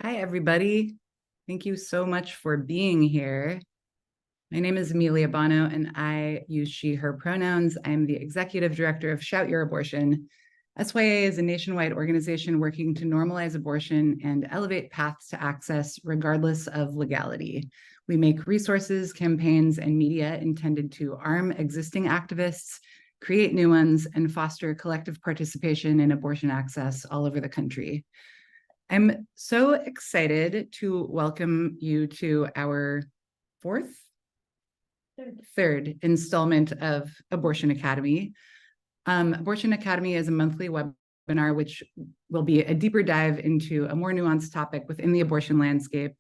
Hi, everybody. Thank you so much for being here. My name is Amelia Bono, and I use she, her pronouns. I'm the executive director of Shout Your Abortion. SYA is a nationwide organization working to normalize abortion and elevate paths to access regardless of legality. We make resources, campaigns, and media intended to arm existing activists, create new ones, and foster collective participation in abortion access all over the country. I'm so excited to welcome you to our third installment of Abortion Academy. Abortion Academy is a monthly webinar which will be a deeper dive into a more nuanced topic within the abortion landscape.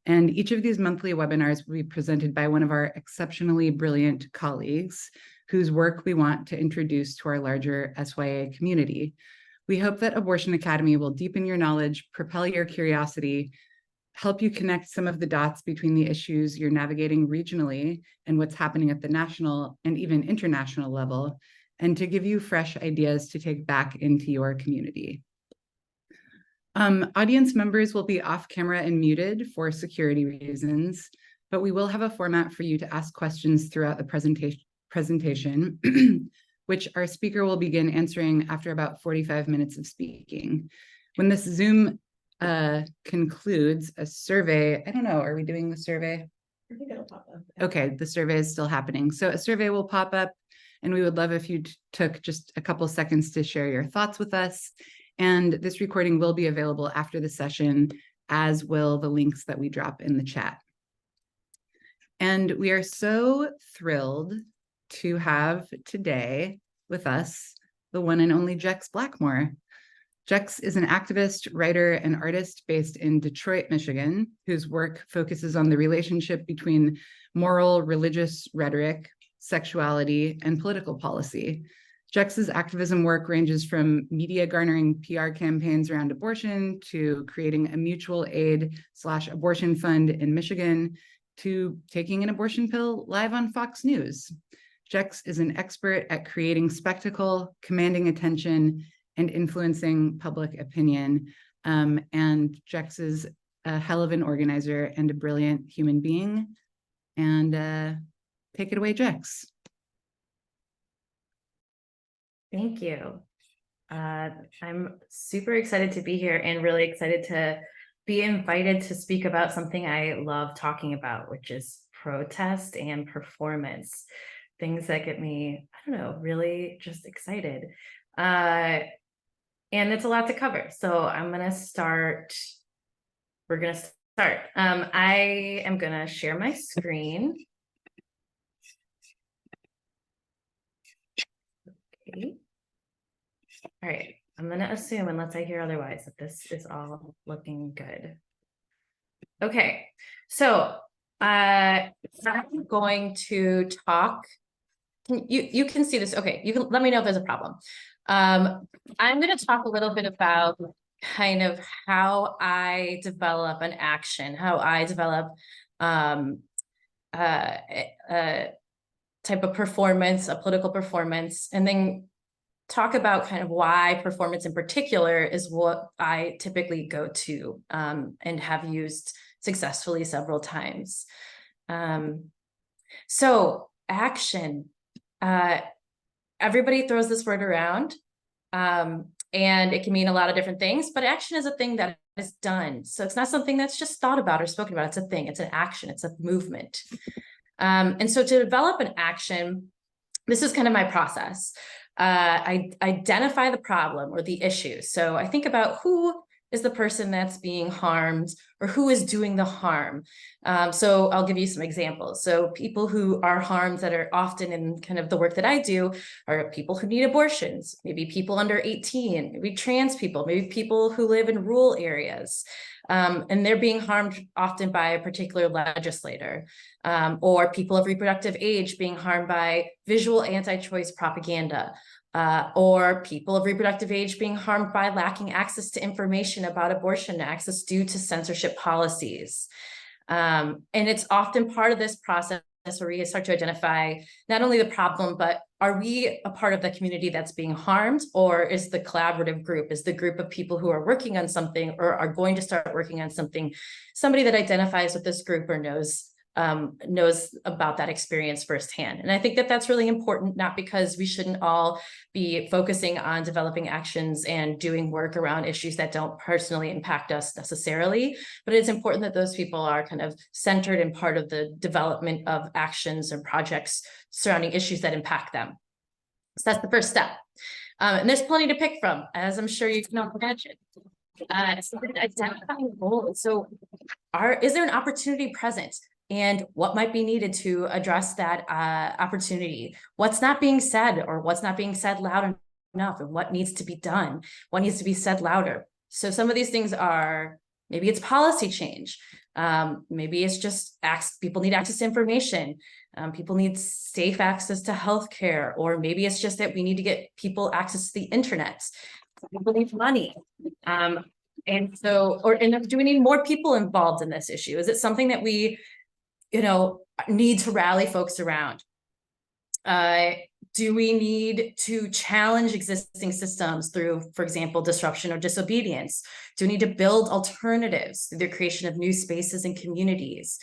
And each of these monthly webinars will be presented by one of our exceptionally brilliant colleagues whose work we want to introduce to our larger SYA community. We hope that Abortion Academy will deepen your knowledge, propel your curiosity, help you connect some of the dots between the issues you're navigating regionally and what's happening at the national and even international level, and to give you fresh ideas to take back into your community. Audience members will be off camera and muted for security reasons, but we will have a format for you to ask questions throughout the presentation, which our speaker will begin answering after about 45 minutes of speaking. When this Zoom concludes, a survey, I don't know, are we doing the survey? I think it'll pop up. Okay, the survey is still happening. So a survey will pop up, and we would love if you took just a couple seconds to share your thoughts with us. And this recording will be available after the session, as will the links that we drop in the chat. And we are so thrilled to have today with us the one and only Jex Blackmore. Jex is an activist, writer, and artist based in Detroit, Michigan, whose work focuses on the relationship between moral, religious rhetoric, sexuality, and political policy. Jex's activism work ranges from media garnering PR campaigns around abortion to creating a mutual aid/abortion fund in Michigan to taking an abortion pill live on Fox News. Jex is an expert at creating spectacle, commanding attention, and influencing public opinion. And Jex is a hell of an organizer and a brilliant human being. And take it away, Jex. Thank you. I'm super excited to be here and really excited to be invited to speak about something I love talking about, which is protest and performance. Things that get me, I don't know, really just excited. And it's a lot to cover. So I'm going to start. We're going to start. I am going to share my screen. Okay. All right. I'm going to assume, unless I hear otherwise, that this is all looking good. Okay. So I'm going to talk. You can see this. Okay. You can let me know if there's a problem. I'm going to talk a little bit about kind of how I develop an action, how I develop a type of performance, a political performance, and then talk about kind of why performance in particular is what I typically go to and have used successfully several times. So action. Everybody throws this word around, and it can mean a lot of different things, but action is a thing that is done. So it's not something that's just thought about or spoken about. It's a thing, it's an action, it's a movement. And so to develop an action, this is kind of my process. I identify the problem or the issue. So I think about who is the person that's being harmed or who is doing the harm. So I'll give you some examples. So people who are harmed that are often in kind of the work that I do are people who need abortions, maybe people under 18, maybe trans people, maybe people who live in rural areas. And they're being harmed often by a particular legislator, or people of reproductive age being harmed by visual anti-choice propaganda, or people of reproductive age being harmed by lacking access to information about abortion access due to censorship policies. And it's often part of this process where we start to identify not only the problem, but are we a part of the community that's being harmed, or is the collaborative group, is the group of people who are working on something or are going to start working on something, somebody that identifies with this group or knows about that experience firsthand. And I think that that's really important, not because we shouldn't all be focusing on developing actions and doing work around issues that don't personally impact us necessarily, but it's important that those people are kind of centered and part of the development of actions and projects surrounding issues that impact them. So that's the first step. And there's plenty to pick from, as I'm sure you can all imagine. So identifying goals. So is there an opportunity present? And what might be needed to address that opportunity? What's not being said, or what's not being said loud enough, and what needs to be done? What needs to be said louder? So some of these things are, maybe it's policy change. Maybe it's just people need access to information. People need safe access to healthcare, or maybe it's just that we need to get people access to the internet. People need money. And so, do we need more people involved in this issue? Is it something that we need to rally folks around? Do we need to challenge existing systems through, for example, disruption or disobedience? Do we need to build alternatives through the creation of new spaces and communities?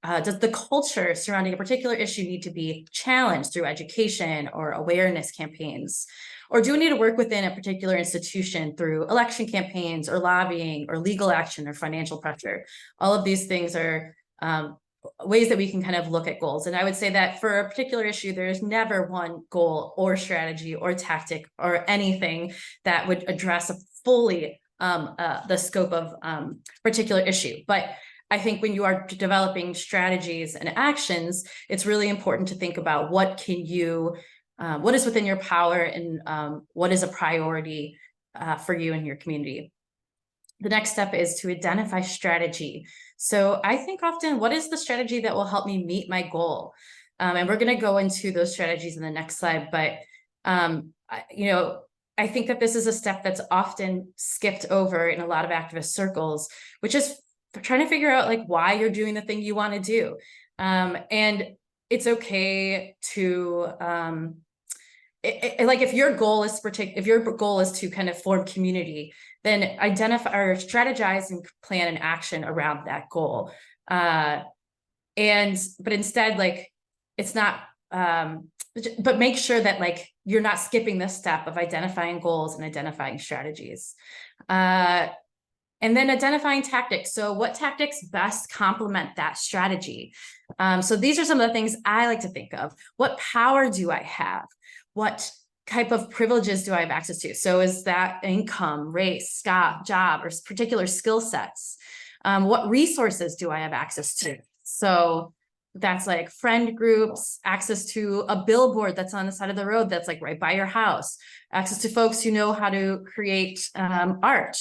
Does the culture surrounding a particular issue need to be challenged through education or awareness campaigns? Or do we need to work within a particular institution through election campaigns or lobbying or legal action or financial pressure? All of these things are ways that we can kind of look at goals. And I would say that for a particular issue, there is never one goal or strategy or tactic or anything that would address fully the scope of particular issue. But I think when you are developing strategies and actions, it's really important to think about what is within your power, and what is a priority for you and your community. The next step is to identify strategy. So I think often, what is the strategy that will help me meet my goal? And we're going to go into those strategies in the next slide. But, I think that this is a step that's often skipped over in a lot of activist circles, which is trying to figure out why you're doing the thing you want to do. And it's okay to, if your goal is to kind of form community, then identify or strategize and plan an action around that goal. But instead, it's not, but make sure that you're not skipping this step of identifying goals and identifying strategies. And then identifying tactics. So what tactics best complement that strategy? So these are some of the things I like to think of. What power do I have? What type of privileges do I have access to? So is that income, race, job, or particular skill sets? What resources do I have access to? So that's friend groups, access to a billboard that's on the side of the road that's right by your house, access to folks who know how to create art,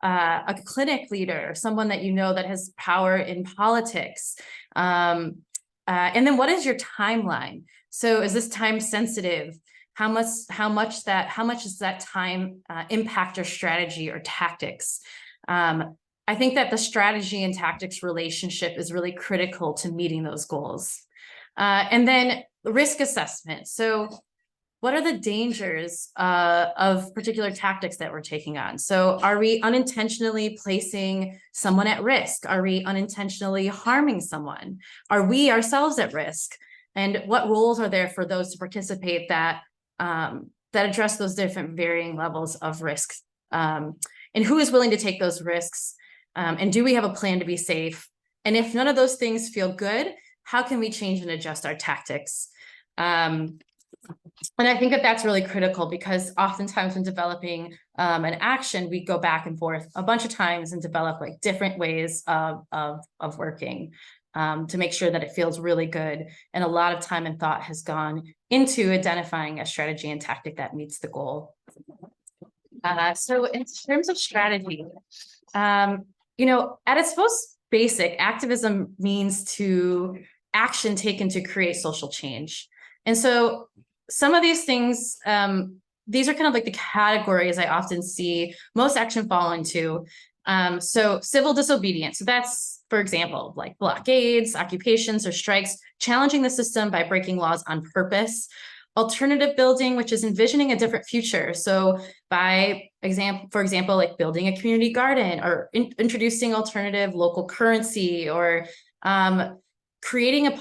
a clinic leader, someone that that has power in politics. And then what is your timeline? So is this time sensitive? How much does that time impact your strategy or tactics? I think that the strategy and tactics relationship is really critical to meeting those goals. And then risk assessment. So what are the dangers of particular tactics that we're taking on? So are we unintentionally placing someone at risk? Are we unintentionally harming someone? Are we ourselves at risk? And what roles are there for those to participate that address those different varying levels of risks? And who is willing to take those risks? And do we have a plan to be safe? And if none of those things feel good, how can we change and adjust our tactics? And I think that that's really critical, because oftentimes when developing an action, we go back and forth a bunch of times and develop different ways of working to make sure that it feels really good. And a lot of time and thought has gone into identifying a strategy and tactic that meets the goal. So in terms of strategy, at its most basic, activism means action taken to create social change. And so some of these things, these are kind of the categories I often see most action fall into. So civil disobedience. So that's, for example, like blockades, occupations, or strikes, challenging the system by breaking laws on purpose. Alternative building, which is envisioning a different future. So for example, like building a community garden or introducing alternative local currency, or creating a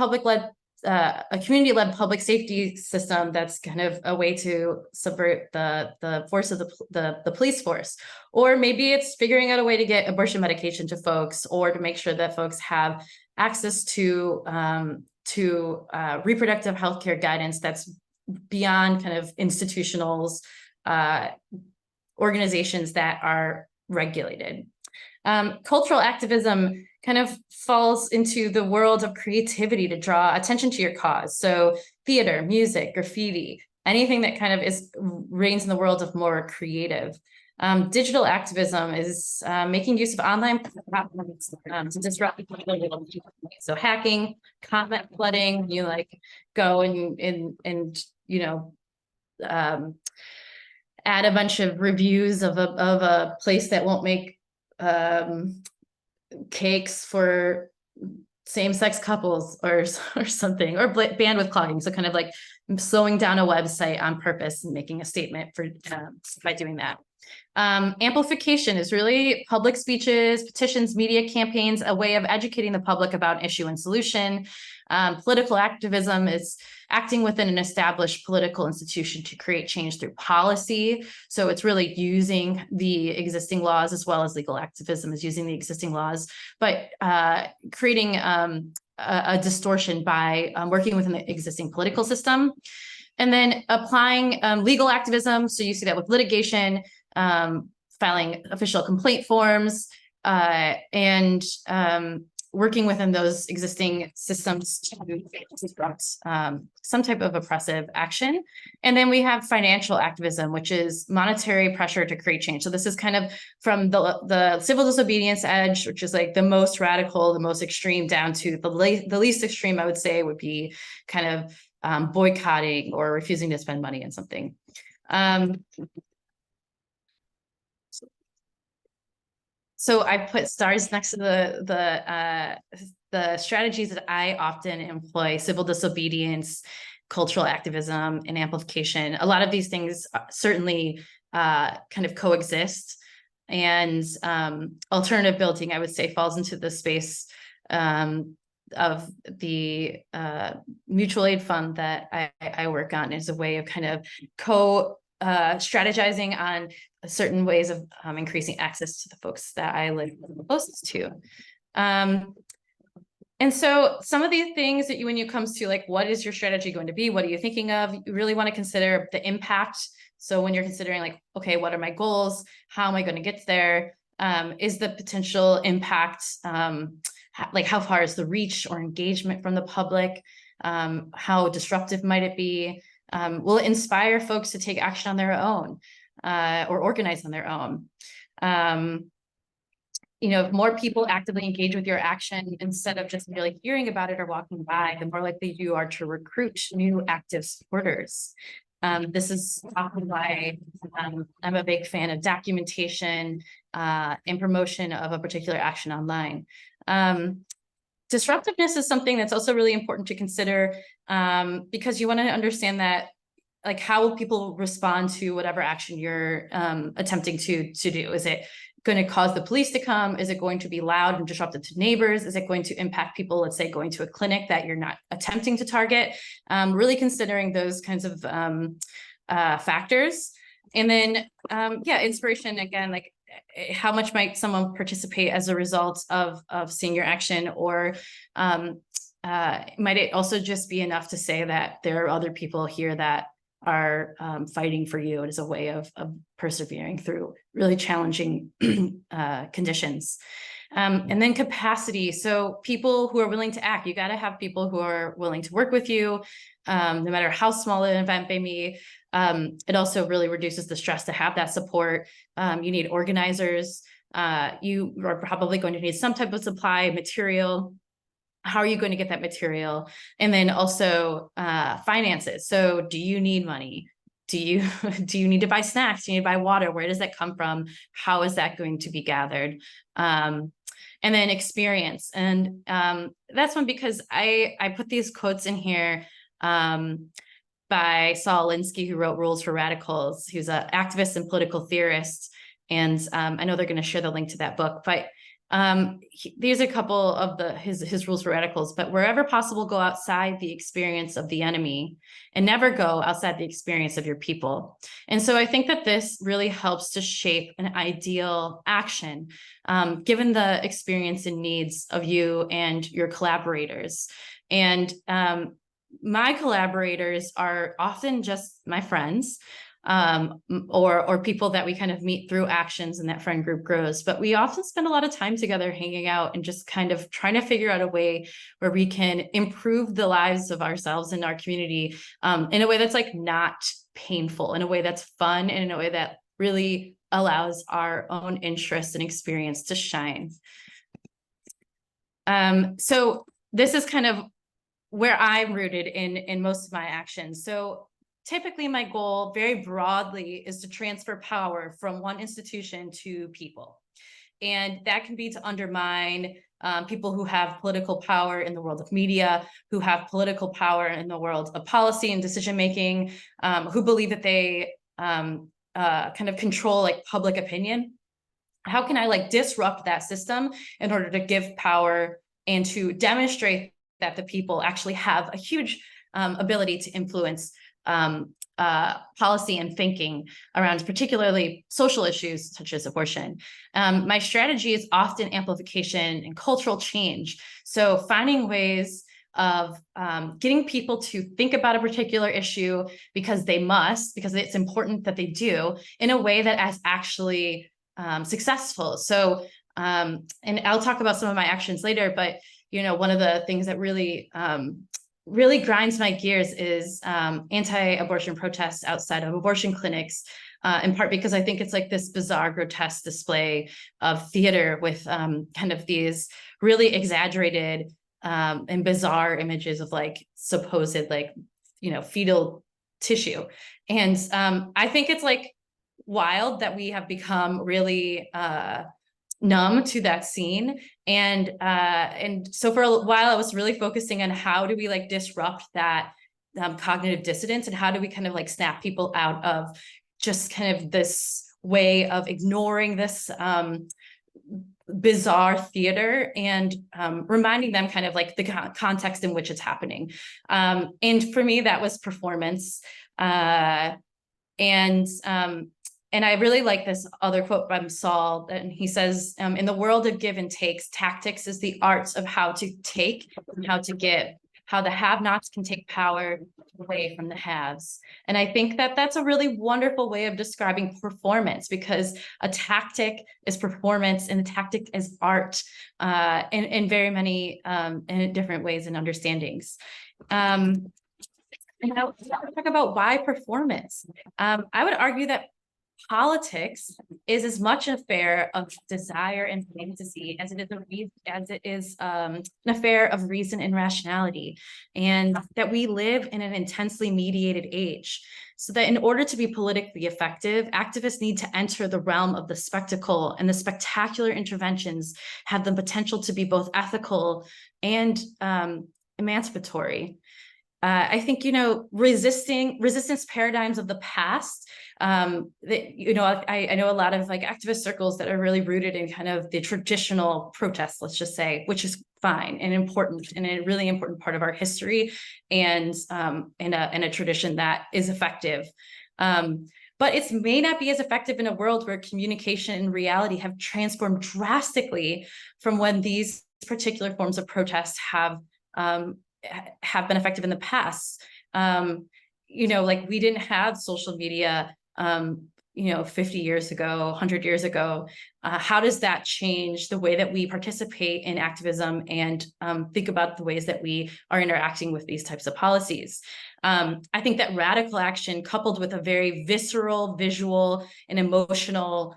community-led public safety system that's kind of a way to subvert the force of the police force. Or maybe it's figuring out a way to get abortion medication to folks, or to make sure that folks have access to reproductive health care guidance that's beyond kind of institutionals, organizations that are regulated. Cultural activism kind of falls into the world of creativity to draw attention to your cause. So theater, music, graffiti, anything that kind of reigns in the world of more creative. Digital activism is making use of online platforms to disrupt people. So hacking, comment flooding, you like go and add a bunch of reviews of a place that won't make cakes for same-sex couples or something, or bandwidth clogging. So kind of like slowing down a website on purpose and making a statement by doing that. Amplification is really public speeches, petitions, media campaigns, a way of educating the public about an issue and solution. Political activism is acting within an established political institution to create change through policy. So it's really using the existing laws, as well as legal activism is using the existing laws, but creating a distortion by working within the existing political system. And then applying legal activism. So you see that with litigation, filing official complaint forms, and working within those existing systems to disrupt some type of oppressive action. And then we have financial activism, which is monetary pressure to create change. So this is kind of from the civil disobedience edge, which is like the most radical, the most extreme, down to the least extreme, I would say, would be kind of boycotting or refusing to spend money on something. So I put stars next to the strategies that I often employ: civil disobedience, cultural activism, and amplification. A lot of these things certainly kind of coexist. And alternative building, I would say, falls into the space of the mutual aid fund that I work on, as a way of kind of strategizing on certain ways of increasing access to the folks that I live closest to. And so some of these things that when you comes to like, what is your strategy going to be? What are you thinking of? You really want to consider the impact. So when you're considering like, okay, what are my goals? How am I going to get there? Is the potential impact, like how far is the reach or engagement from the public? How disruptive might it be? Will it inspire folks to take action on their own, or organize on their own? If more people actively engage with your action instead of just merely hearing about it or walking by, the more likely you are to recruit new active supporters. This is often why I'm a big fan of documentation and promotion of a particular action online. Disruptiveness is something that's also really important to consider, because you want to understand that, like, how will people respond to whatever action you're attempting to do? Is it going to cause the police to come? Is it going to be loud and disruptive to neighbors? Is it going to impact people, let's say, going to a clinic that you're not attempting to target? Really considering those kinds of factors. And then, inspiration, again, like how much might someone participate as a result of seeing your action? Or might it also just be enough to say that there are other people here that are fighting for you as a way of persevering through really challenging conditions. And then capacity. So people who are willing to act, you got to have people who are willing to work with you, no matter how small an event may be. It also really reduces the stress to have that support. You need organizers. You are probably going to need some type of supply material. How are you going to get that material? And then also finances. So do you need money? Do you do you need to buy snacks? Do you need to buy water? Where does that come from? How is that going to be gathered? And then experience. And that's one because I put these quotes in here by Saul Alinsky, who wrote Rules for Radicals, who's an activist and political theorist. And I know they're going to share the link to that book, but these are a couple of his rules for radicals. But wherever possible, go outside the experience of the enemy and never go outside the experience of your people. And so I think that this really helps to shape an ideal action, given the experience and needs of you and your collaborators. And my collaborators are often just my friends, or people that we kind of meet through actions and that friend group grows. But we often spend a lot of time together hanging out and just kind of trying to figure out a way where we can improve the lives of ourselves and our community in a way that's like not painful, in a way that's fun, and in a way that really allows our own interest and experience to shine. So this is kind of where I'm rooted in most of my actions. So typically my goal very broadly is to transfer power from one institution to people. And that can be to undermine people who have political power in the world of media, who have political power in the world of policy and decision-making, who believe that they kind of control like public opinion. How can I like disrupt that system in order to give power and to demonstrate that the people actually have a huge ability to influence policy and thinking around particularly social issues such as abortion. My strategy is often amplification and cultural change. So finding ways of getting people to think about a particular issue because they must, because it's important that they do, in a way that is actually successful. So, and I'll talk about some of my actions later, but you know, one of the things that really really grinds my gears is anti-abortion protests outside of abortion clinics, in part because I think it's like this bizarre, grotesque display of theater with kind of these really exaggerated and bizarre images of like supposed like, you know, fetal tissue. And I think it's like wild that we have become really numb to that scene. And so for a while I was really focusing on how do we like disrupt that cognitive dissonance, and how do we kind of like snap people out of just kind of this way of ignoring this bizarre theater and reminding them kind of like the context in which it's happening. And for me, that was performance. And I really like this other quote from Saul, and he says, in the world of give and takes, tactics is the art of how to take and how to give, how the have-nots can take power away from the haves. And I think that that's a really wonderful way of describing performance, because a tactic is performance and a tactic is art in very many in different ways and understandings. And I'll talk about why performance. I would argue that politics is as much an affair of desire and fantasy as it is an affair of reason and rationality, and that we live in an intensely mediated age. So that in order to be politically effective, activists need to enter the realm of the spectacle, and the spectacular interventions have the potential to be both ethical and emancipatory. I think, you know, resistance paradigms of the past, that, you know, I know a lot of like activist circles that are really rooted in kind of the traditional protests, let's just say, which is fine and important and a really important part of our history, and a tradition that is effective. But it may not be as effective in a world where communication and reality have transformed drastically from when these particular forms of protest have been effective in the past. You know, like we didn't have social media, you know, 50 years ago, 100 years ago. How does that change the way that we participate in activism and think about the ways that we are interacting with these types of policies? I think that radical action coupled with a very visceral, visual, and emotional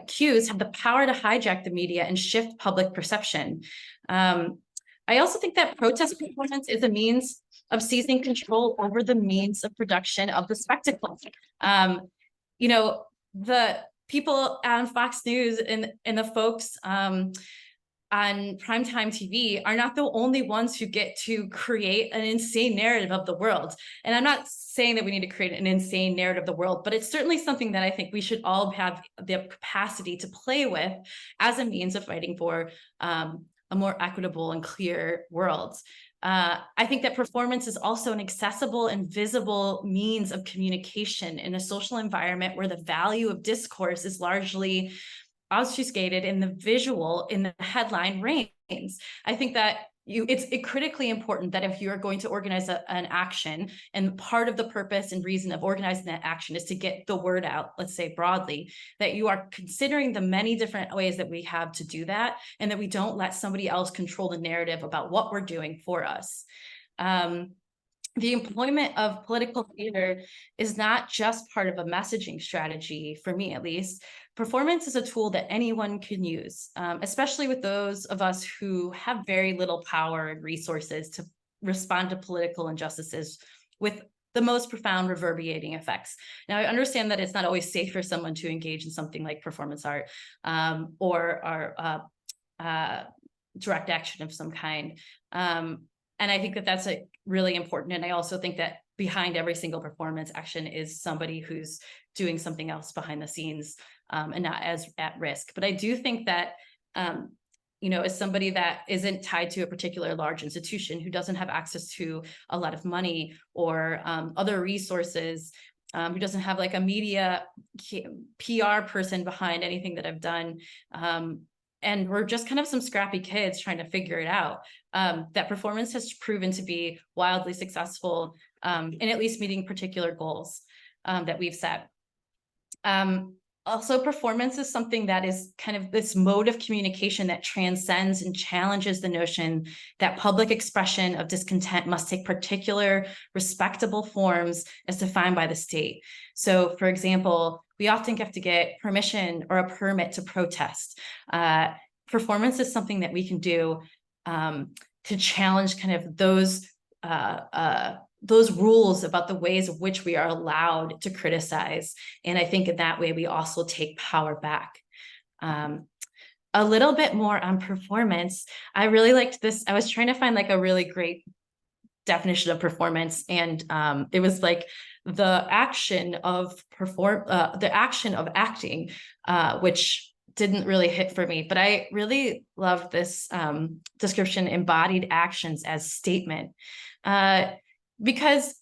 cues have the power to hijack the media and shift public perception. I also think that protest performance is a means of seizing control over the means of production of the spectacle. The people on Fox News and the folks on primetime TV are not the only ones who get to create an insane narrative of the world. And I'm not saying that we need to create an insane narrative of the world, but it's certainly something that I think we should all have the capacity to play with as a means of fighting for a more equitable and clear world. I think that performance is also an accessible and visible means of communication in a social environment where the value of discourse is largely obfuscated in the visual, in the headline reigns. I think that it's critically important that if you are going to organize an action, and part of the purpose and reason of organizing that action is to get the word out, let's say broadly, that you are considering the many different ways that we have to do that, and that we don't let somebody else control the narrative about what we're doing for us. The employment of political theater is not just part of a messaging strategy, for me at least. Performance is a tool that anyone can use, especially with those of us who have very little power and resources to respond to political injustices with the most profound reverberating effects. Now, I understand that it's not always safe for someone to engage in something like performance art or direct action of some kind. And I think that that's really important. And I also think that behind every single performance action is somebody who's doing something else behind the scenes and not as at risk. But I do think that, as somebody that isn't tied to a particular large institution, who doesn't have access to a lot of money or other resources, who doesn't have like a media PR person behind anything that I've done, and we're just kind of some scrappy kids trying to figure it out, that performance has proven to be wildly successful in at least meeting particular goals that we've set. Also, performance is something that is kind of this mode of communication that transcends and challenges the notion that public expression of discontent must take particular respectable forms as defined by the state. So, for example, we often have to get permission or a permit to protest. Performance is something that we can do to challenge kind of those rules about the ways of which we are allowed to criticize. And I think in that way, we also take power back. A little bit more on performance. I really liked this. I was trying to find like a really great definition of performance. And it was like the action of acting, which didn't really hit for me, but I really love this description, embodied actions as statement. Because,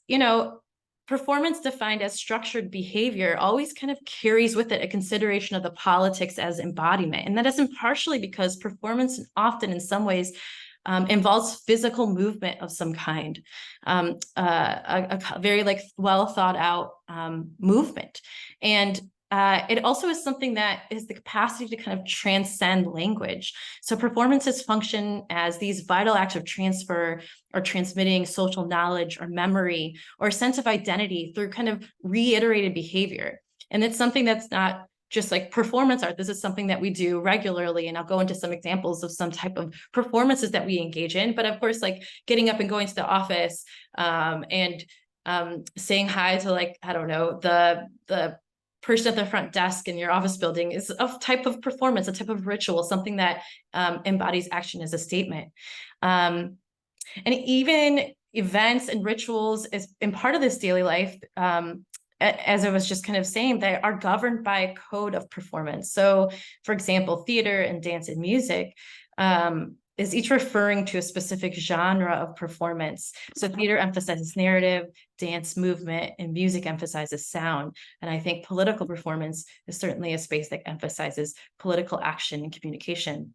performance defined as structured behavior always kind of carries with it a consideration of the politics as embodiment. And that isn't partially because performance often in some ways involves physical movement of some kind, a very like well thought out movement. And it also is something that is the capacity to kind of transcend language. So performances function as these vital acts of transfer or transmitting social knowledge or memory or sense of identity through kind of reiterated behavior. And it's something that's not just like performance art. This is something that we do regularly. And I'll go into some examples of some type of performances that we engage in. But of course, like getting up and going to the office and saying hi to like, I don't know, the person at the front desk in your office building is a type of performance, a type of ritual, something that embodies action as a statement. And even events and rituals is in part of this daily life, as I was just kind of saying, they are governed by a code of performance. So, for example, theater and dance and music is each referring to a specific genre of performance. So theater emphasizes narrative, dance movement, and music emphasizes sound. And I think political performance is certainly a space that emphasizes political action and communication.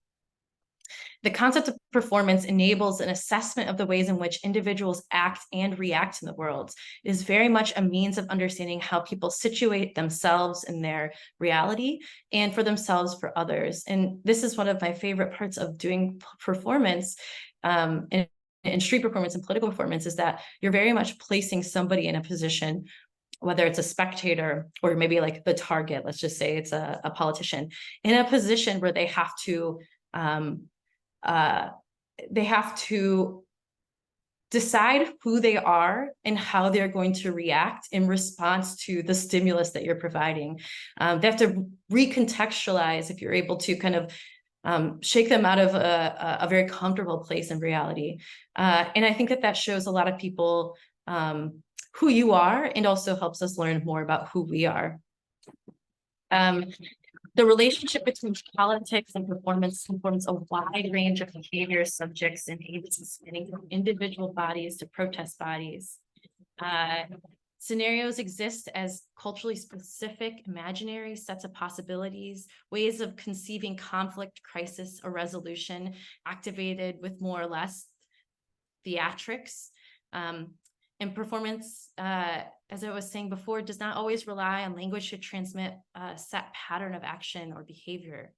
The concept of performance enables an assessment of the ways in which individuals act and react in the world. It is very much a means of understanding how people situate themselves in their reality and for themselves for others. And this is one of my favorite parts of doing performance in street performance and political performance, is that you're very much placing somebody in a position, whether it's a spectator or maybe like the target, let's just say it's a politician, in a position where they have to decide who they are and how they're going to react in response to the stimulus that you're providing. They have to recontextualize if you're able to kind of shake them out of a very comfortable place in reality. And I think that shows a lot of people who you are, and also helps us learn more about who we are. The relationship between politics and performance informs a wide range of behaviors, subjects, and agents, spanning from individual bodies to protest bodies. Scenarios exist as culturally specific imaginary sets of possibilities, ways of conceiving conflict, crisis, or resolution, activated with more or less theatrics. And performance, as I was saying before, does not always rely on language to transmit a set pattern of action or behavior.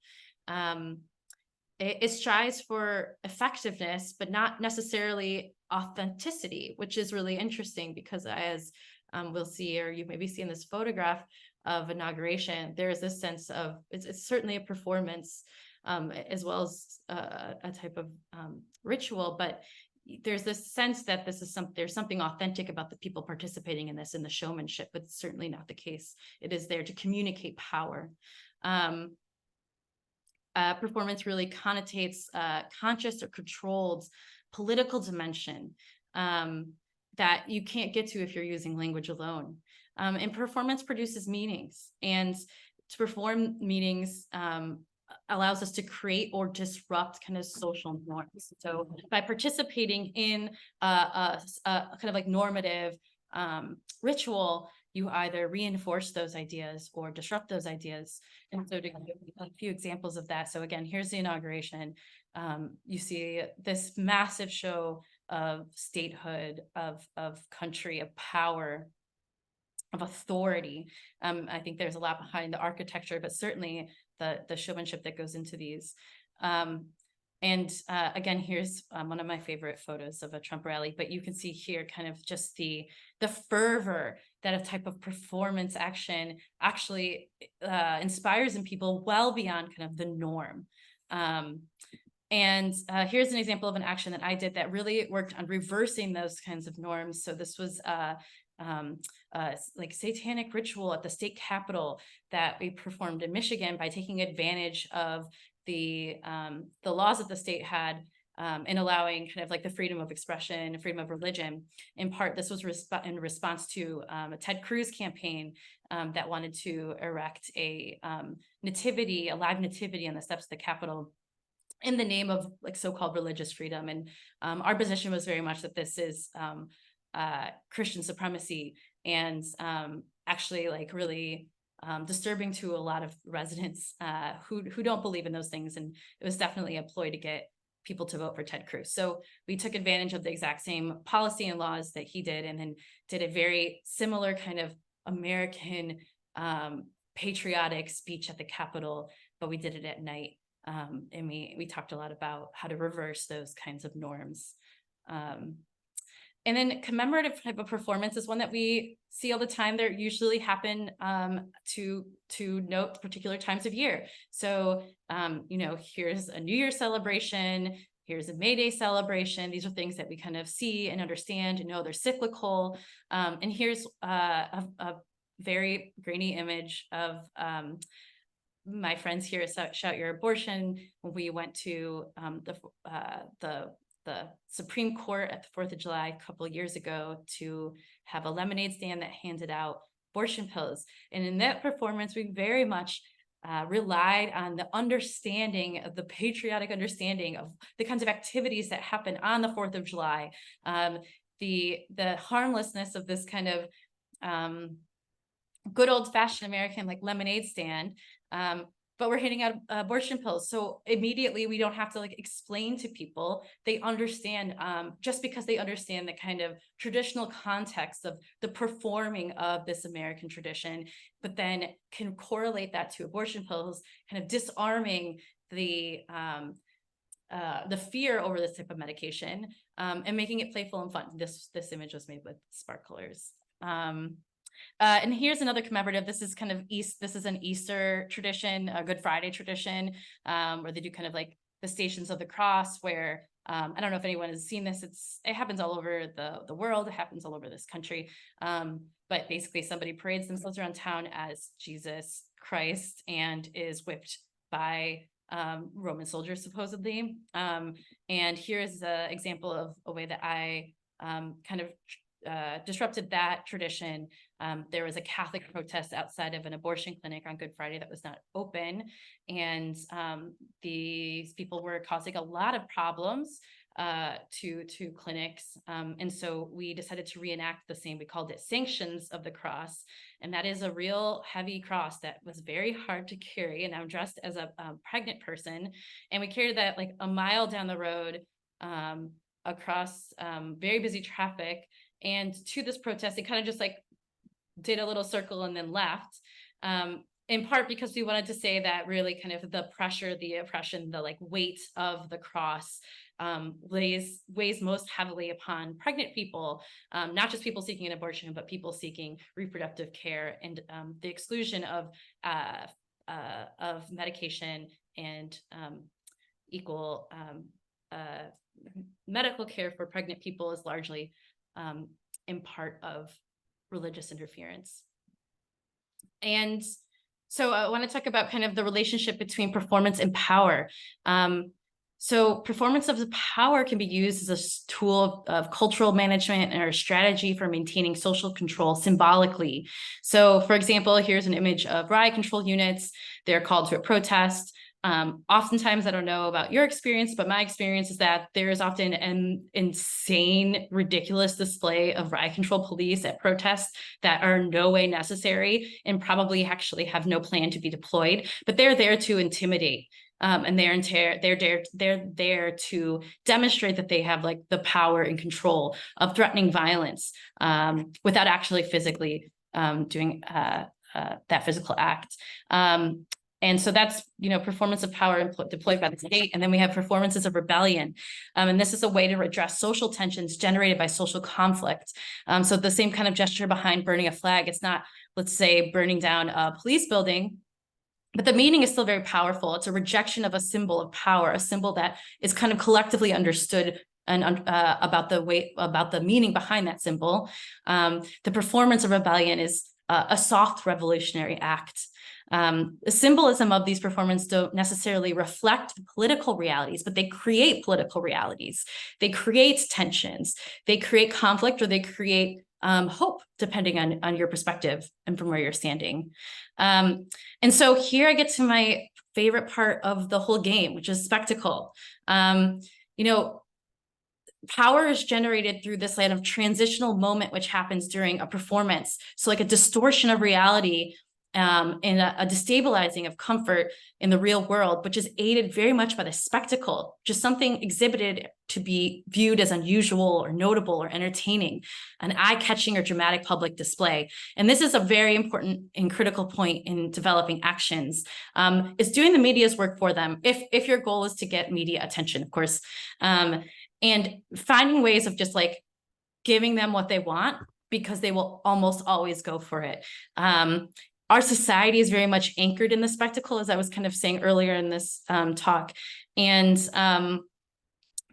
It strives for effectiveness, but not necessarily authenticity, which is really interesting because as we'll see, or you maybe see in this photograph of inauguration, there is this sense of, it's certainly a performance as well as a type of ritual, but there's this sense that this is there's something authentic about the people participating in this, in the showmanship, but it's certainly not the case. It is there to communicate power. Performance really connotates conscious or controlled political dimension that you can't get to if you're using language alone. And performance produces meanings, and to perform meanings allows us to create or disrupt kind of social norms. So by participating in a kind of like normative ritual, you either reinforce those ideas or disrupt those ideas. And so to give a few examples of that. So again, here's the inauguration. You see this massive show of statehood, of country, of power, of authority. I think there's a lot behind the architecture, but certainly the showmanship that goes into these. Again, here's one of my favorite photos of a Trump rally, but you can see here kind of just the fervor that a type of performance action actually inspires in people well beyond kind of the norm. Here's an example of an action that I did that really worked on reversing those kinds of norms. So this was like satanic ritual at the state capitol that we performed in Michigan by taking advantage of the laws that the state had in allowing kind of like the freedom of expression, freedom of religion. In part, this was in response to a Ted Cruz campaign that wanted to erect a live nativity on the steps of the Capitol in the name of like so-called religious freedom. And our position was very much that this is Christian supremacy, and actually like really disturbing to a lot of residents who don't believe in those things. And it was definitely a ploy to get people to vote for Ted Cruz. So we took advantage of the exact same policy and laws that he did, and then did a very similar kind of American patriotic speech at the Capitol, but we did it at night. And we talked a lot about how to reverse those kinds of norms. And then commemorative type of performance is one that we see all the time. They usually happen to note particular times of year. So, here's a New Year's celebration, here's a May Day celebration. These are things that we kind of see and understand and know they're cyclical. And here's a very grainy image of my friends here at Shout Your Abortion. When we went to the Supreme Court at the 4th of July a couple of years ago to have a lemonade stand that handed out abortion pills. And in that performance, we very much relied on the understanding of the patriotic understanding of the kinds of activities that happen on the 4th of July, the harmlessness of this kind of good old fashioned American like lemonade stand. But we're handing out abortion pills. So immediately we don't have to like explain to people. They understand just because they understand the kind of traditional context of the performing of this American tradition, but then can correlate that to abortion pills, kind of disarming the fear over this type of medication and making it playful and fun. This image was made with sparklers. And here's another commemorative. This is kind of this is an Easter tradition, a Good Friday tradition, where they do kind of like the Stations of the Cross, where I don't know if anyone has seen this. It happens all over the world. It happens all over this country. But basically somebody parades themselves around town as Jesus Christ and is whipped by Roman soldiers, supposedly. And here's an example of a way that I kind of disrupted that tradition. There was a Catholic protest outside of an abortion clinic on Good Friday that was not open. And these people were causing a lot of problems to clinics. And so we decided to reenact the same. We called it Sanctions of the Cross. And that is a real heavy cross that was very hard to carry. And I'm dressed as a pregnant person. And we carried that like a mile down the road across very busy traffic. And to this protest, it kind of just like did a little circle and then left. In part because we wanted to say that really kind of the pressure, the oppression, the like weight of the cross weighs most heavily upon pregnant people, not just people seeking an abortion, but people seeking reproductive care, and the exclusion of medication and equal medical care for pregnant people is largely in part of religious interference. And so I want to talk about kind of the relationship between performance and power. So performance of the power can be used as a tool of cultural management or a strategy for maintaining social control symbolically. So for example, here's an image of riot control units. They're called to a protest. Oftentimes, I don't know about your experience, but my experience is that there is often an insane, ridiculous display of riot control police at protests that are no way necessary and probably actually have no plan to be deployed, but they're there to intimidate. And they're there to demonstrate that they have like the power and control of threatening violence without actually physically doing that physical act. And so that's, performance of power deployed by the state. And then we have performances of rebellion. And this is a way to address social tensions generated by social conflict. So the same kind of gesture behind burning a flag, it's not, let's say, burning down a police building, but the meaning is still very powerful. It's a rejection of a symbol of power, a symbol that is kind of collectively understood and about the meaning behind that symbol. The performance of rebellion is a soft revolutionary act. The symbolism of these performances don't necessarily reflect the political realities, but they create political realities. They create tensions. They create conflict, or they create hope, depending on your perspective and from where you're standing. And so here I get to my favorite part of the whole game, which is spectacle. Power is generated through this kind of transitional moment, which happens during a performance. So like a distortion of reality and a destabilizing of comfort in the real world, which is aided very much by the spectacle, just something exhibited to be viewed as unusual or notable or entertaining, an eye-catching or dramatic public display. And this is a very important and critical point in developing actions, is doing the media's work for them, if your goal is to get media attention, of course, and finding ways of just like giving them what they want, because they will almost always go for it. Our society is very much anchored in the spectacle, as I was kind of saying earlier in this talk. And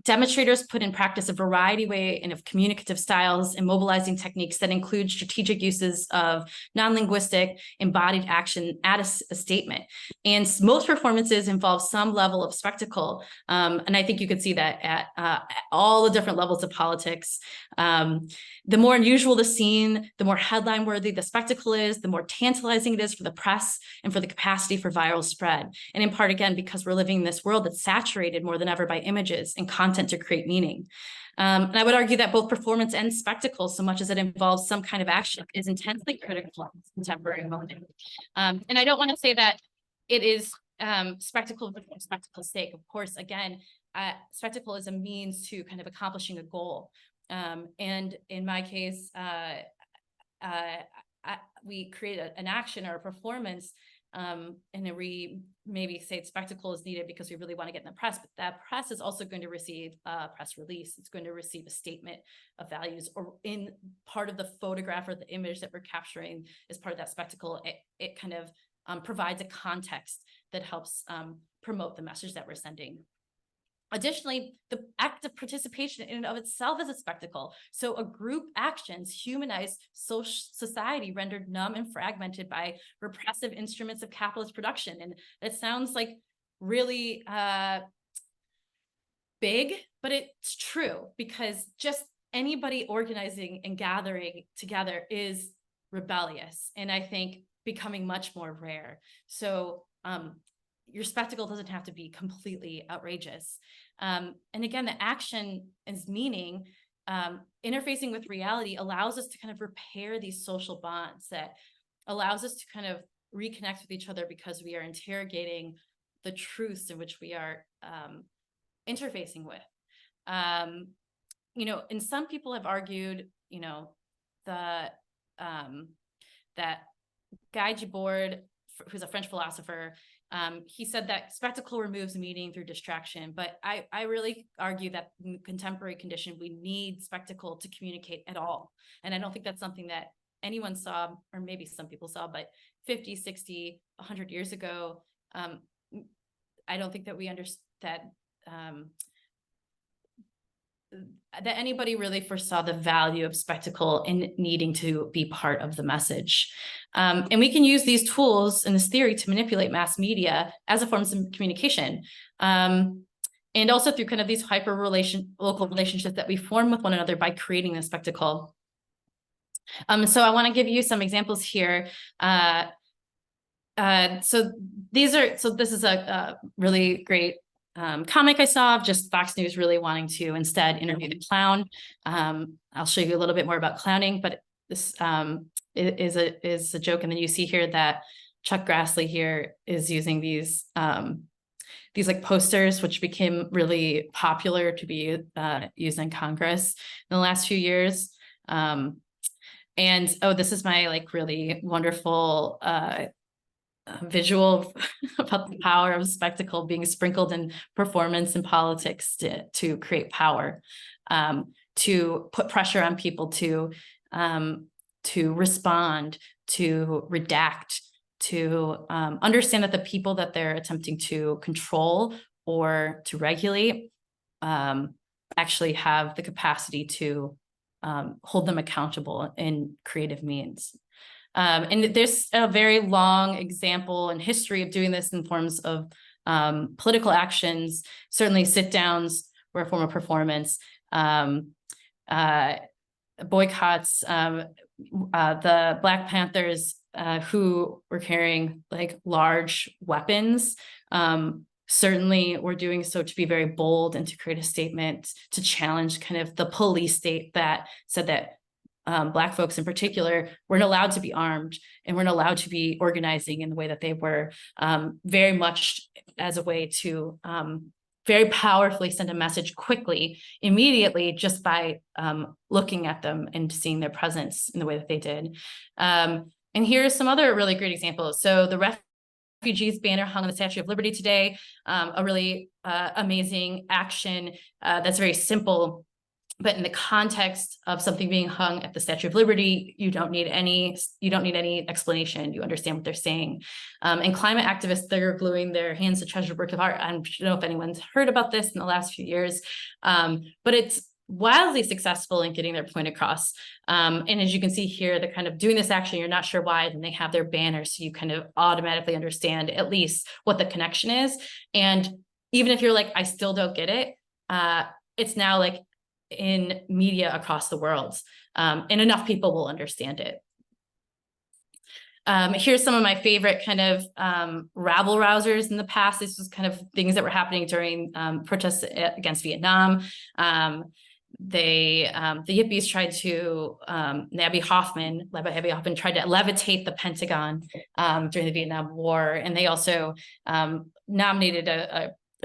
demonstrators put in practice a variety of communicative styles and mobilizing techniques that include strategic uses of non-linguistic embodied action at a statement. And most performances involve some level of spectacle. And I think you could see that at all the different levels of politics. The more unusual the scene, the more headline worthy the spectacle is, the more tantalizing it is for the press and for the capacity for viral spread. And in part, again, because we're living in this world that's saturated more than ever by images and content to create meaning. And I would argue that both performance and spectacle, so much as it involves some kind of action, is intensely critical in contemporary moment. And I don't want to say that it is spectacle for spectacle's sake. Of course, again, spectacle is a means to kind of accomplishing a goal. And in my case, we create an action or a performance, and then we maybe say spectacle is needed because we really want to get in the press, but that press is also going to receive a press release. It's going to receive a statement of values, or in part of the photograph or the image that we're capturing as part of that spectacle. It kind of provides a context that helps promote the message that we're sending. Additionally, the act of participation in and of itself is a spectacle. So a group actions humanize social society rendered numb and fragmented by repressive instruments of capitalist production. And it sounds like really big, but it's true, because just anybody organizing and gathering together is rebellious, and I think becoming much more rare. So your spectacle doesn't have to be completely outrageous. And again, the action is meaning. Interfacing with reality allows us to kind of repair these social bonds, that allows us to kind of reconnect with each other, because we are interrogating the truths in which we are interfacing with. And some people have argued, that Guy Debord, who's a French philosopher, he said that spectacle removes meaning through distraction. But I really argue that in contemporary condition, we need spectacle to communicate at all. And I don't think that's something that anyone saw, or maybe some people saw, but 50, 60, 100 years ago, I don't think that we understand that anybody really foresaw the value of spectacle and needing to be part of the message. And we can use these tools and this theory to manipulate mass media as a form of communication. And also through kind of these local relationships that we form with one another by creating this spectacle. So I want to give you some examples here. So this is a really great comic I saw of just Fox News really wanting to instead interview the clown. I'll show you a little bit more about clowning, but this is a joke. And then you see here that Chuck Grassley here is using these like posters, which became really popular to be used in Congress in the last few years. And this is my like really wonderful visual about the power of spectacle being sprinkled in performance and politics to create power, to put pressure on people to respond, to redact, to understand that the people that they're attempting to control or to regulate actually have the capacity to hold them accountable in creative means. And there's a very long example and history of doing this in forms of political actions. Certainly sit-downs were a form of performance. Boycotts, the Black Panthers who were carrying like large weapons, certainly were doing so to be very bold and to create a statement to challenge kind of the police state that said that Black folks in particular weren't allowed to be armed and weren't allowed to be organizing in the way that they were, very much as a way to very powerfully send a message quickly, immediately, just by looking at them and seeing their presence in the way that they did. And here's some other really great examples. So the refugees banner hung on the Statue of Liberty today, a really amazing action that's very simple. But in the context of something being hung at the Statue of Liberty, you don't need any explanation. You understand what they're saying. And climate activists, they're gluing their hands to treasured work of art. I don't know if anyone's heard about this in the last few years, but it's wildly successful in getting their point across. And as you can see here, they're kind of doing this action. You're not sure why, and they have their banners, so you kind of automatically understand at least what the connection is. And even if you're like, I still don't get it, it's now like in media across the world, and enough people will understand it. Here's some of my favorite kind of rabble rousers in the past. This was kind of things that were happening during protests against Vietnam. The Yippies tried to, Abby Hoffman tried to levitate the Pentagon during the Vietnam War, and they also nominated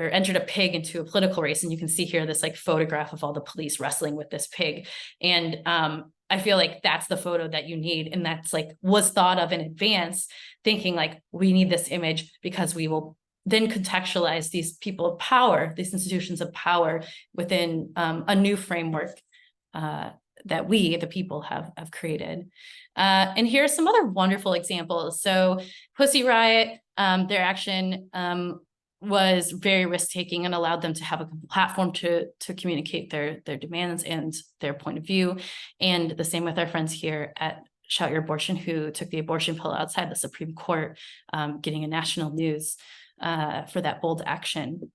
or entered a pig into a political race. And you can see here this like photograph of all the police wrestling with this pig. And I feel like that's the photo that you need. And that's like was thought of in advance, thinking like, we need this image because we will then contextualize these people of power, these institutions of power within a new framework that we, the people, have created. And here are some other wonderful examples. So Pussy Riot, their action was very risk-taking and allowed them to have a platform to communicate their demands and their point of view. And the same with our friends here at Shout Your Abortion, who took the abortion pill outside the Supreme Court, getting a national news for that bold action.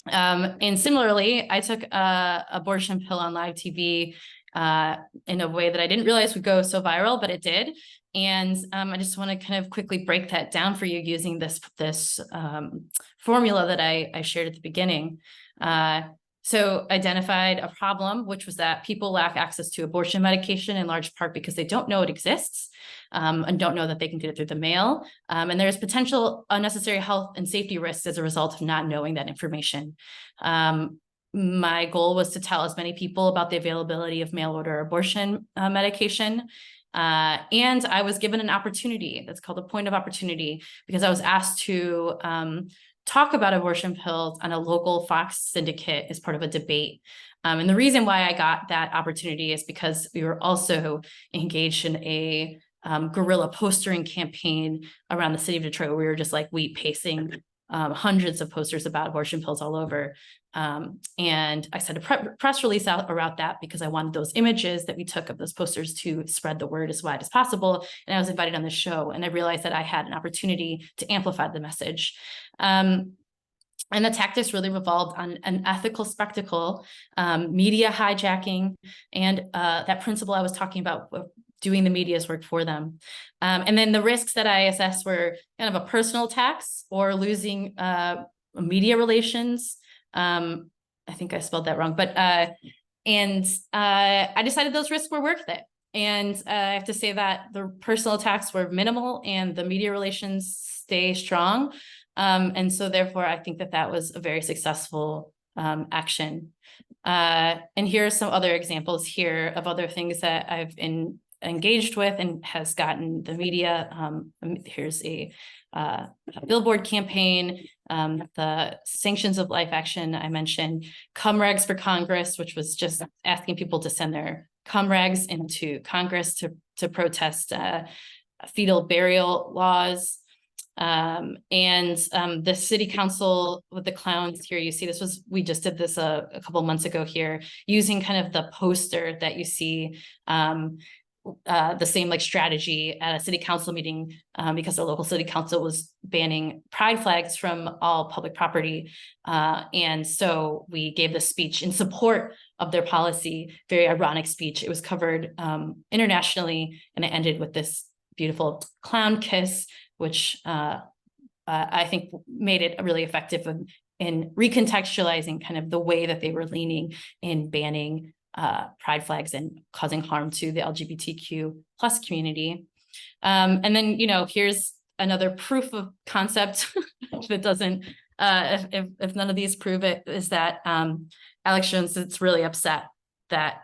And similarly, I took a abortion pill on live TV in a way that I didn't realize would go so viral, but it did. And I just want to kind of quickly break that down for you using this formula that I shared at the beginning. So identified a problem, which was that people lack access to abortion medication in large part because they don't know it exists and don't know that they can get it through the mail. And there's potential unnecessary health and safety risks as a result of not knowing that information. My goal was to tell as many people about the availability of mail order abortion medication. And I was given an opportunity that's called a point of opportunity, because I was asked to talk about abortion pills on a local Fox syndicate as part of a debate. And the reason why I got that opportunity is because we were also engaged in a guerrilla postering campaign around the city of Detroit, where we were just like wheat pasting hundreds of posters about abortion pills all over. And I sent a press release out around that because I wanted those images that we took of those posters to spread the word as wide as possible. And I was invited on the show, and I realized that I had an opportunity to amplify the message. And the tactics really revolved on an ethical spectacle, media hijacking, and that principle I was talking about, doing the media's work for them. And then the risks that I assessed were kind of a personal tax or losing media relations. I think I spelled that wrong, but I decided those risks were worth it. And I have to say that the personal attacks were minimal and the media relations stay strong. And so therefore, I think that that was a very successful action. And here are some other examples here of other things that I've been engaged with and has gotten the media. Here's a billboard campaign, the Sanctions of Life action I mentioned, cum rags for Congress, which was just asking people to send their cum rags into Congress to protest fetal burial laws. And the city council with the clowns here, you see this was, we just did this a couple months ago here, using kind of the poster that you see, the same like strategy at a city council meeting, because the local city council was banning pride flags from all public property. And so we gave this speech in support of their policy, very ironic speech. It was covered internationally, and it ended with this beautiful clown kiss, which I think made it really effective in recontextualizing kind of the way that they were leaning in banning pride flags and causing harm to the LGBTQ plus community. And then, here's another proof of concept if it doesn't, if none of these prove it, is that Alex Jones is really upset that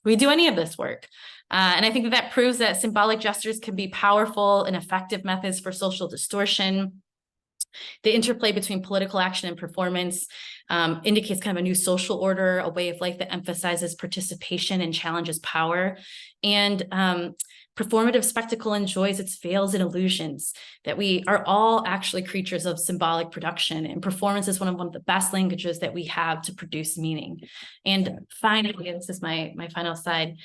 we do any of this work. And I think that proves that symbolic gestures can be powerful and effective methods for social distortion. The interplay between political action and performance indicates kind of a new social order, a way of life that emphasizes participation and challenges power. And performative spectacle enjoys its veils and illusions, that we are all actually creatures of symbolic production, and performance is one of the best languages that we have to produce meaning. And finally, this is my final slide,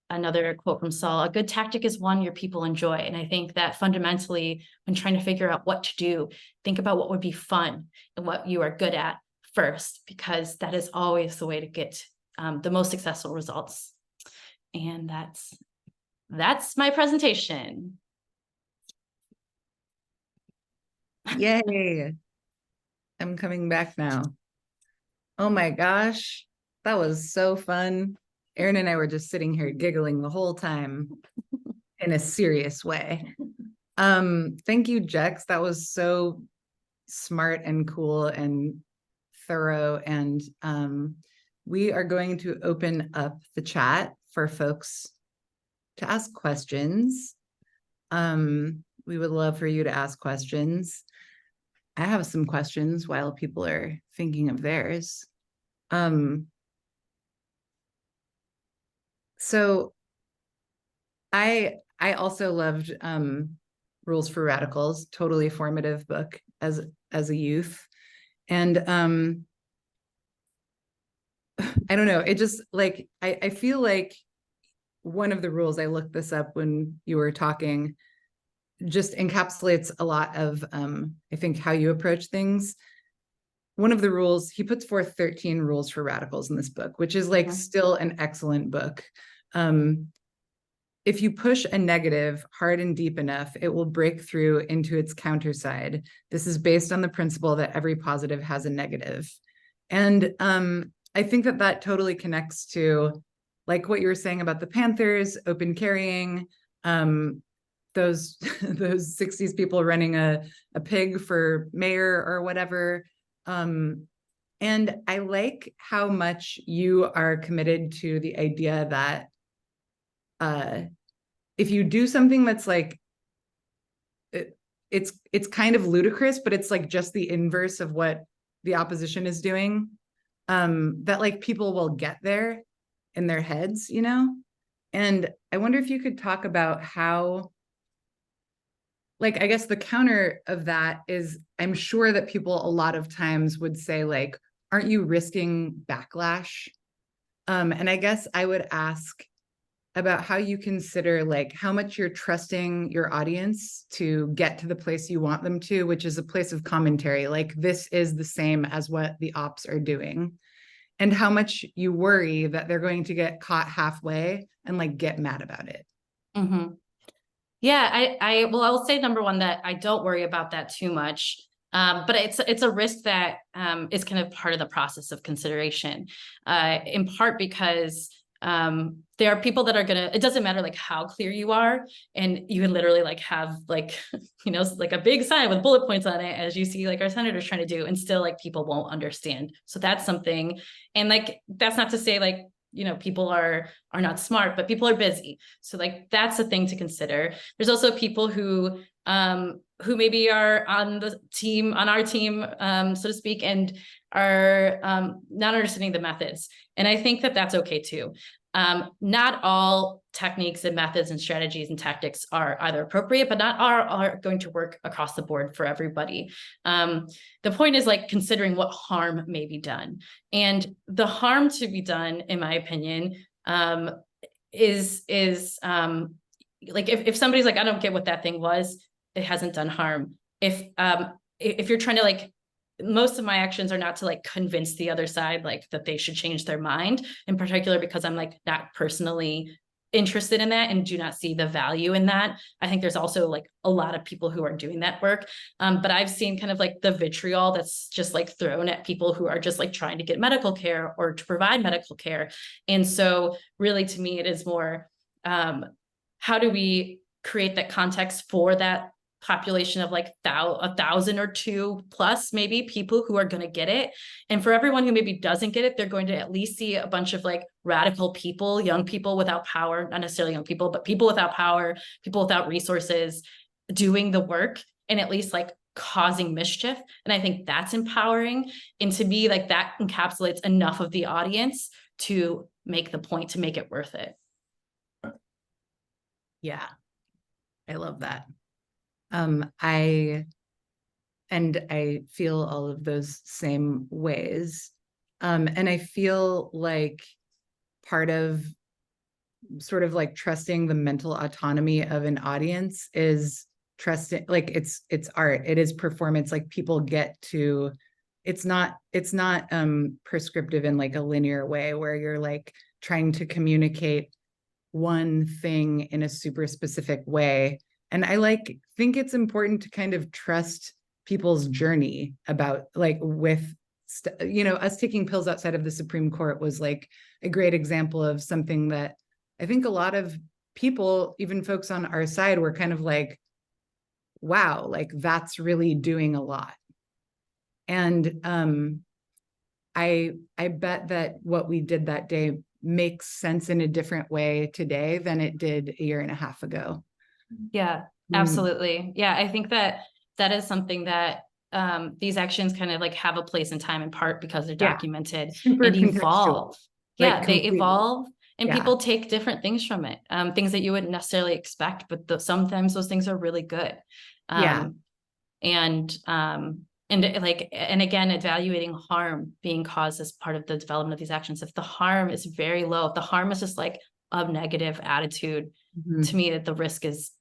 another quote from Saul: "A good tactic is one your people enjoy." And I think that fundamentally, when trying to figure out what to do, think about what would be fun and what you are good at first, because that is always the way to get the most successful results. And that's my presentation. Yay. I'm coming back now. Oh my gosh, that was so fun. Erin and I were just sitting here giggling the whole time in a serious way. Thank you, Jex. That was so smart and cool and thorough. And we are going to open up the chat for folks to ask questions. We would love for you to ask questions. I have some questions while people are thinking of theirs. So I also loved Rules for Radicals, totally formative book. as a youth. And I don't know, it just like I feel like one of the rules, I looked this up when you were talking, just encapsulates a lot of I think how you approach things. One of the rules, he puts forth 13 rules for radicals in this book, which is like still an excellent book. If you push a negative hard and deep enough, it will break through into its counter side. This is based on the principle that every positive has a negative. And I think that that totally connects to like what you were saying about the Panthers, open carrying, those 60s people running a pig for mayor or whatever. And I like how much you are committed to the idea that if you do something that's like, it's kind of ludicrous, but it's like just the inverse of what the opposition is doing, that like people will get there in their heads, you know? And I wonder if you could talk about how, like, I guess the counter of that is, I'm sure that people a lot of times would say like, aren't you risking backlash? And I guess I would ask about how you consider like how much you're trusting your audience to get to the place you want them to, which is a place of commentary. Like this is the same as what the ops are doing, and how much you worry that they're going to get caught halfway and like get mad about it. Mm-hmm. Yeah, well, I will say number one, that I don't worry about that too much. But it's a risk that is kind of part of the process of consideration, in part because there are people that are it doesn't matter like how clear you are, and you can literally like have like, you know, like a big sign with bullet points on it, as you see like our senators trying to do, and still like people won't understand. So that's something. And like, that's not to say like, you know, people are not smart, but people are busy. So like, that's a thing to consider. There's also people who maybe are on our team, so to speak, and are not understanding the methods. And I think that that's okay too. Not all techniques and methods and strategies and tactics are either appropriate, but not are going to work across the board for everybody. The point is like considering what harm may be done. And the harm to be done, in my opinion, is like if somebody's like, I don't get what that thing was, it hasn't done harm. If you're trying to like, most of my actions are not to like convince the other side like that they should change their mind, in particular because I'm like not personally interested in that and do not see the value in that. I think there's also like a lot of people who are doing that work, but I've seen kind of like the vitriol that's just like thrown at people who are just like trying to get medical care or to provide medical care. And so really to me it is more, how do we create that context for that population of like 1,000 or 2 plus maybe people who are going to get it. And for everyone who maybe doesn't get it, they're going to at least see a bunch of like radical people, young people without power, not necessarily young people, but people without power, people without resources doing the work and at least like causing mischief. And I think that's empowering. And to me, like that encapsulates enough of the audience to make the point, to make it worth it. Yeah, I love that. I feel all of those same ways. And I feel like part of sort of like trusting the mental autonomy of an audience is trusting, like it's art, it is performance, like people get to, it's not prescriptive in like a linear way where you're like trying to communicate one thing in a super specific way. And I think it's important to kind of trust people's journey about like with, you know, us taking pills outside of the Supreme Court was like a great example of something that I think a lot of people, even folks on our side, were kind of like, wow, like that's really doing a lot. And I bet that what we did that day makes sense in a different way today than it did a year and a half ago. Yeah, absolutely. Yeah, I think that is something that these actions kind of like have a place in time, in part because they're documented and evolve. Yeah, they evolve and people take different things from it, things that you wouldn't necessarily expect, but sometimes those things are really good. And again, evaluating harm being caused as part of the development of these actions. If the harm is very low, if the harm is just like a negative attitude, to me, that the risk is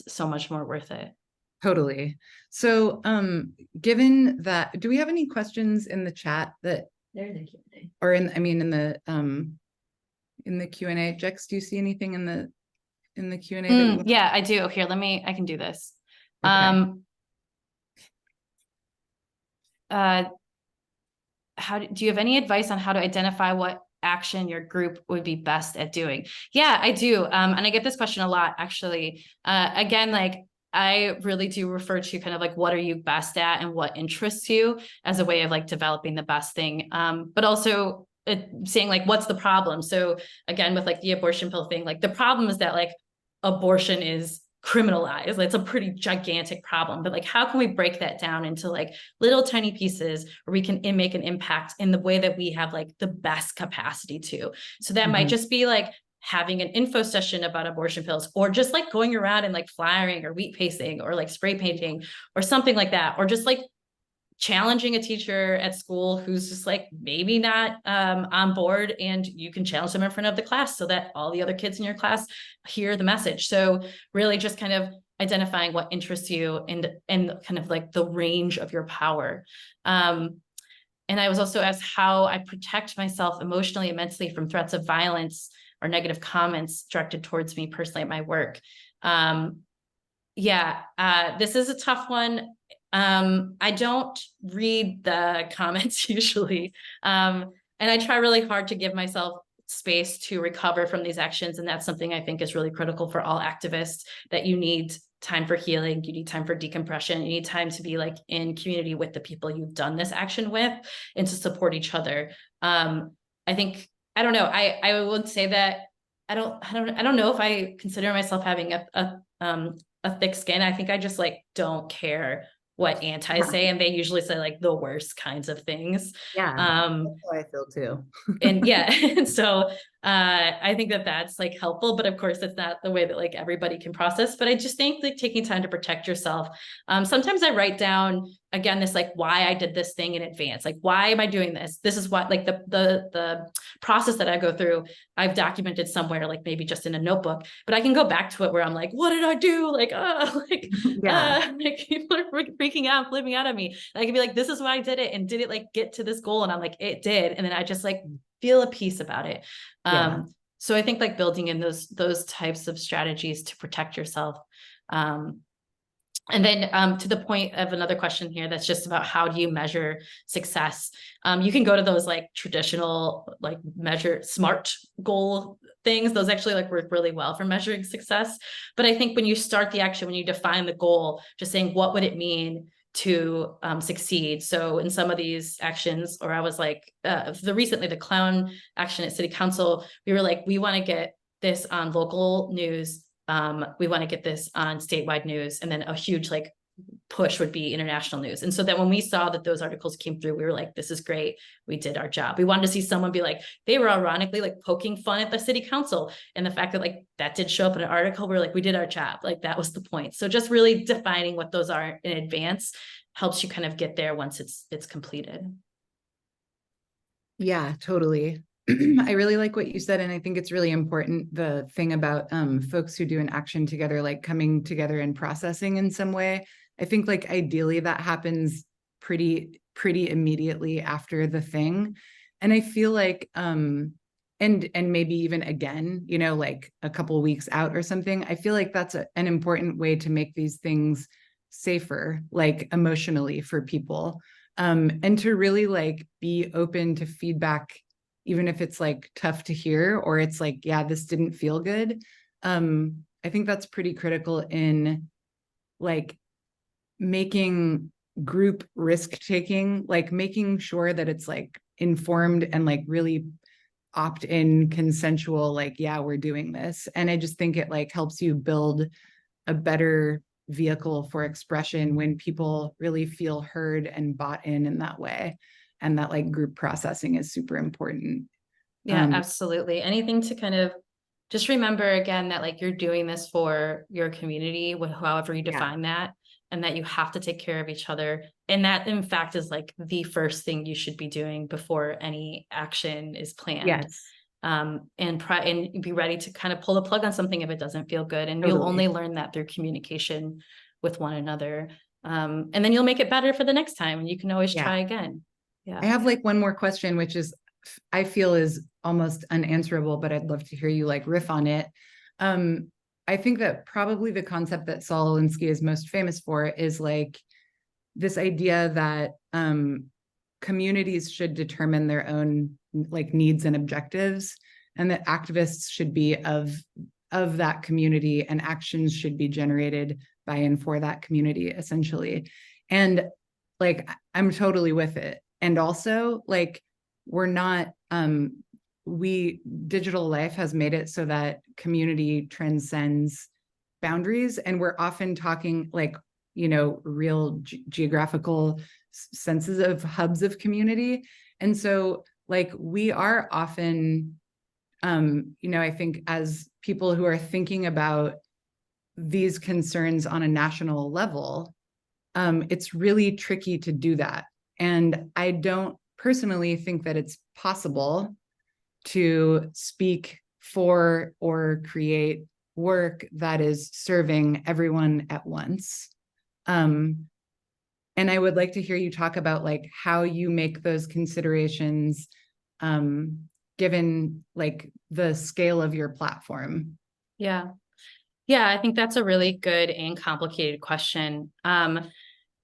so much more worth it. Totally. So, given that, do we have any questions in the chat that, or in the Q&A? Jex, do you see anything in the Q&A? Yeah, I do. Here, I can do this. Okay. Do you have any advice on how to identify what action your group would be best at doing? Yeah, I do. And I get this question a lot, actually. Again, like, I really do refer to kind of like, what are you best at and what interests you as a way of like developing the best thing. But also saying like, what's the problem? So again, with like the abortion pill thing, like the problem is that like abortion is criminalized. It's a pretty gigantic problem, but like, how can we break that down into like little tiny pieces where we can make an impact in the way that we have like the best capacity to? So that might just be like having an info session about abortion pills, or just like going around and like flyering or wheat pasting or like spray painting or something like that, or just like challenging a teacher at school who's just like maybe not on board, and you can challenge them in front of the class so that all the other kids in your class hear the message. So really just kind of identifying what interests you and kind of like the range of your power. And I was also asked how I protect myself emotionally and mentally from threats of violence or negative comments directed towards me personally at my work. This is a tough one. I don't read the comments usually. And I try really hard to give myself space to recover from these actions. And that's something I think is really critical for all activists, that you need time for healing, you need time for decompression, you need time to be like in community with the people you've done this action with and to support each other. I think, I don't know, I would say that I don't know if I consider myself having a thick skin. I think I just like don't care what anti say, and they usually say like the worst kinds of things. Yeah, that's how I feel too. And yeah, and so I think that that's like helpful, but of course it's not the way that like everybody can process. But I just think like taking time to protect yourself. Sometimes I write down again this like why I did this thing in advance, like why am I doing this? This is what like the process that I go through. I've documented somewhere, like maybe just in a notebook, but I can go back to it where I'm like, what did I do? Like, like people are freaking out, flipping out at me. And I can be like, this is why I did it, and did it like get to this goal? And I'm like, it did, and then I just like feel a peace about it. So I think like building in those types of strategies to protect yourself. And then to the point of another question here, that's just about how do you measure success? You can go to those like traditional, like measure SMART goal things. Those actually like work really well for measuring success. But I think when you start the action, when you define the goal, just saying, what would it mean to succeed? So in some of these actions, or I was like, recently the clown action at City Council, we were like, we want to get this on local news. We want to get this on statewide news, and then a huge like push would be international news. And so that when we saw that those articles came through, we were like, this is great. We did our job. We wanted to see someone be like, they were ironically like poking fun at the city council. And the fact that like that did show up in an article, we were like, we did our job. Like that was the point. So just really defining what those are in advance helps you kind of get there once it's completed. Yeah, totally. I really like what you said. And I think it's really important, the thing about folks who do an action together, like coming together and processing in some way. I think like ideally that happens pretty immediately after the thing. And I feel like and maybe even again, you know, like a couple weeks out or something. I feel like that's an important way to make these things safer, like emotionally for people. And to really like be open to feedback, even if it's like tough to hear, or it's like, yeah, this didn't feel good. I think that's pretty critical in like making group risk taking, like making sure that it's like informed and like really opt-in consensual, like, yeah, we're doing this. And I just think it like helps you build a better vehicle for expression when people really feel heard and bought in that way. And that like group processing is super important. Yeah, absolutely. Anything to kind of just remember again that like you're doing this for your community, however you define that. and that you have to take care of each other. And that, in fact, is like the first thing you should be doing before any action is planned. Yes. And be ready to kind of pull the plug on something if it doesn't feel good. And you'll only learn that through communication with one another. And then you'll make it better for the next time, and you can always try again. Yeah. I have like one more question, which is, I feel is almost unanswerable, but I'd love to hear you like riff on it. I think that probably the concept that Saul Alinsky is most famous for is like this idea that communities should determine their own like needs and objectives, and that activists should be of that community, and actions should be generated by and for that community, essentially. And like, I'm totally with it. And also, like, we're not, digital life has made it so that community transcends boundaries. And we're often talking like, you know, real geographical senses of hubs of community. And so like, we are often, you know, I think as people who are thinking about these concerns on a national level, it's really tricky to do that. And I don't personally think that it's possible to speak for or create work that is serving everyone at once. And I would like to hear you talk about like how you make those considerations, given like the scale of your platform. Yeah. Yeah, I think that's a really good and complicated question.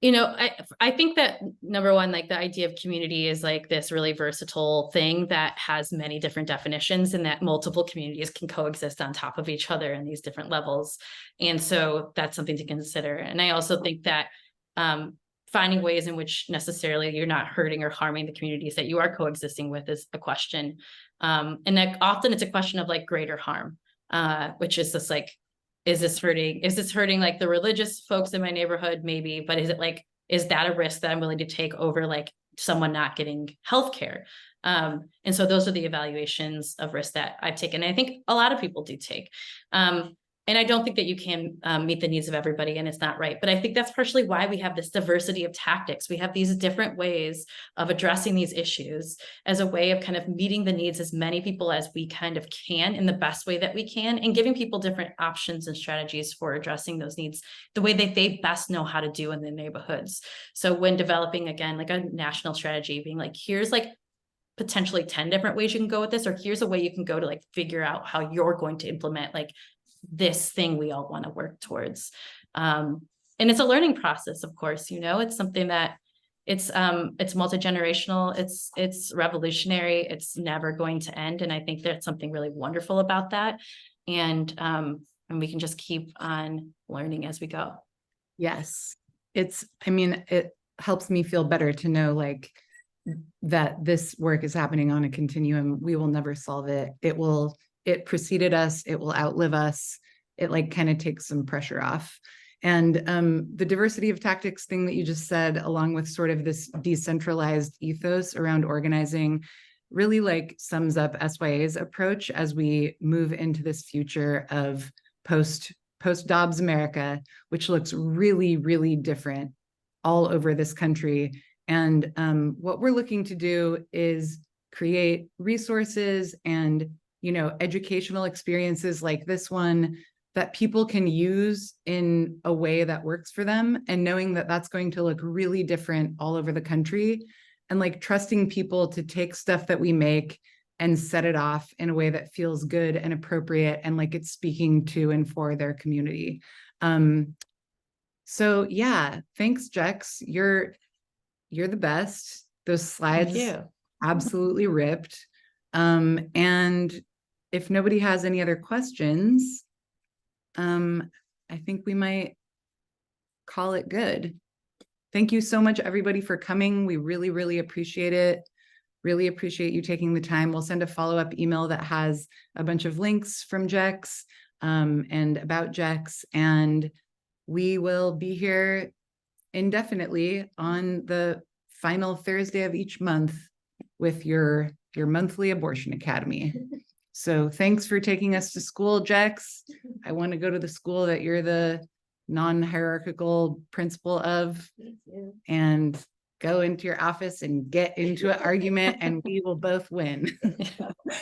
You know, I think that number one, like the idea of community is like this really versatile thing that has many different definitions, and that multiple communities can coexist on top of each other in these different levels. And so that's something to consider. And I also think that finding ways in which necessarily you're not hurting or harming the communities that you are coexisting with is a question. And that often it's a question of like greater harm, which is just like, is this hurting like the religious folks in my neighborhood? Maybe, but is that a risk that I'm willing to take over like someone not getting healthcare? And so those are the evaluations of risk that I've taken. And I think a lot of people do take. And I don't think that you can meet the needs of everybody, and it's not right. But I think that's partially why we have this diversity of tactics. We have these different ways of addressing these issues as a way of kind of meeting the needs as many people as we kind of can in the best way that we can, and giving people different options and strategies for addressing those needs the way that they best know how to do in their neighborhoods. So when developing, again, like a national strategy, being like, here's like potentially 10 different ways you can go with this, or here's a way you can go to like figure out how you're going to implement like this thing we all want to work towards. And it's a learning process, of course, you know, it's something that it's multi-generational, it's revolutionary, it's never going to end. And I think there's something really wonderful about that. And we can just keep on learning as we go. Yes. I mean, it helps me feel better to know like that this work is happening on a continuum. We will never solve it. It preceded us, it will outlive us. It like kind of takes some pressure off. And the diversity of tactics thing that you just said, along with sort of this decentralized ethos around organizing, really like sums up SYA's approach as we move into this future of post-Dobbs America, which looks really, really different all over this country. And what we're looking to do is create resources and, you know, educational experiences like this one that people can use in a way that works for them, and knowing that that's going to look really different all over the country, and like trusting people to take stuff that we make and set it off in a way that feels good and appropriate, and like it's speaking to and for their community. So yeah, thanks, Jex. You're the best. Those slides absolutely ripped. And if nobody has any other questions, I think we might call it good. Thank you so much, everybody, for coming. We really, really appreciate it. Really appreciate you taking the time. We'll send a follow-up email that has a bunch of links from Jex and about Jex. And we will be here indefinitely on the final Thursday of each month with your monthly abortion academy. So thanks for taking us to school, Jex. I want to go to the school that you're the non-hierarchical principle of, and go into your office and get into an argument and we will both win.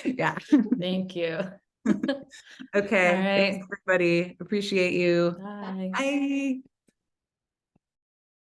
Yeah. Thank you. Okay. All right. Thanks, everybody. Appreciate you. Bye. Bye.